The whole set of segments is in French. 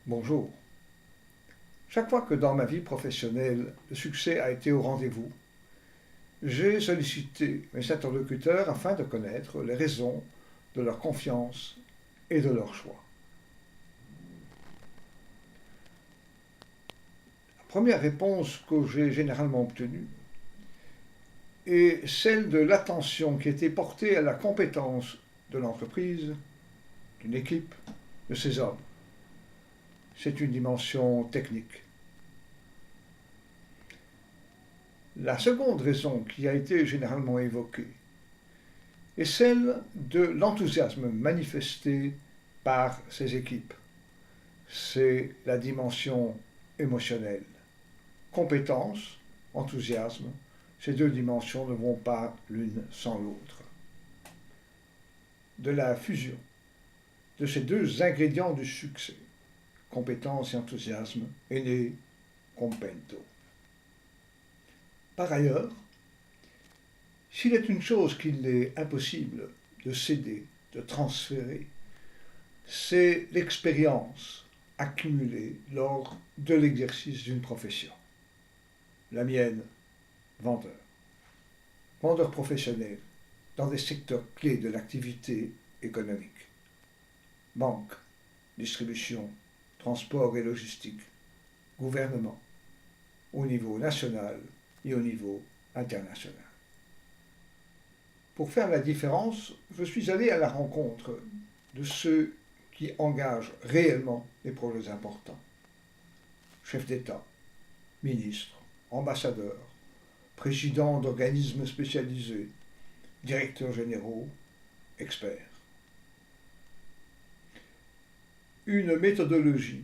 Bonjour. Chaque fois que dans ma vie professionnelle, le succès a été au rendez-vous, j'ai sollicité mes interlocuteurs afin de connaître les raisons de leur confiance et de leur choix. La première réponse que j'ai généralement obtenue est celle de l'attention qui était portée à la compétence de l'entreprise, d'une équipe, de ses hommes. C'est une dimension technique. La seconde raison qui a été généralement évoquée est celle de l'enthousiasme manifesté par ces équipes. C'est la dimension émotionnelle. Compétence, enthousiasme, ces deux dimensions ne vont pas l'une sans l'autre. De la fusion de ces deux ingrédients du succès, compétence et enthousiasme, est né Compento. Par ailleurs, s'il est une chose qu'il est impossible de céder, de transférer, c'est l'expérience accumulée lors de l'exercice d'une profession. La mienne, vendeur. Vendeur professionnel dans des secteurs clés de l'activité économique. Banque, distribution, transport et logistique, gouvernement, au niveau national et au niveau international. Pour faire la différence, je suis allé à la rencontre de ceux qui engagent réellement les projets importants. Chefs d'État, ministres, ambassadeurs, présidents d'organismes spécialisés, directeurs généraux, experts. Une méthodologie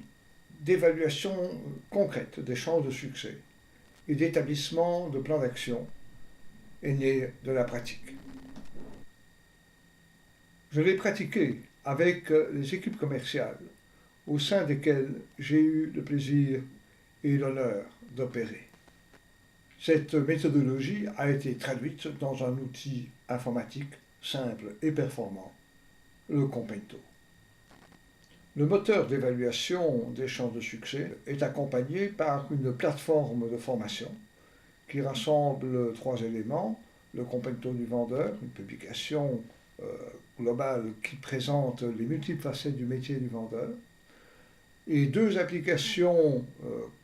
d'évaluation concrète des chances de succès et d'établissement de plans d'action est née de la pratique. Je l'ai pratiquée avec les équipes commerciales au sein desquelles j'ai eu le plaisir et l'honneur d'opérer. Cette méthodologie a été traduite dans un outil informatique simple et performant, le Compento. Le moteur d'évaluation des chances de succès est accompagné par une plateforme de formation qui rassemble trois éléments: le Compento du vendeur, une publication globale qui présente les multiples facettes du métier du vendeur, et deux applications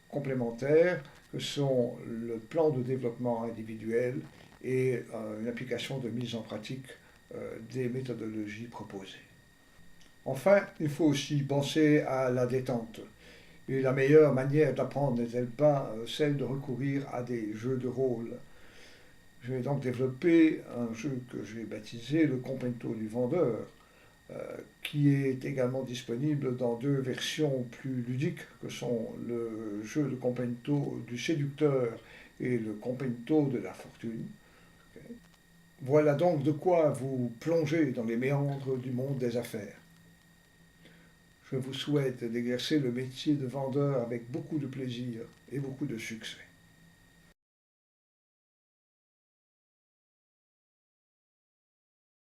complémentaires que sont le plan de développement individuel et une application de mise en pratique des méthodologies proposées. Enfin, il faut aussi penser à la détente. Et la meilleure manière d'apprendre n'est-elle pas celle de recourir à des jeux de rôle? Je vais donc développer un jeu que j'ai baptisé le Compento du vendeur, qui est également disponible dans deux versions plus ludiques que sont le jeu de Compento du séducteur et le Compento de la fortune. Voilà donc de quoi vous plonger dans les méandres du monde des affaires. Je vous souhaite d'exercer le métier de vendeur avec beaucoup de plaisir et beaucoup de succès.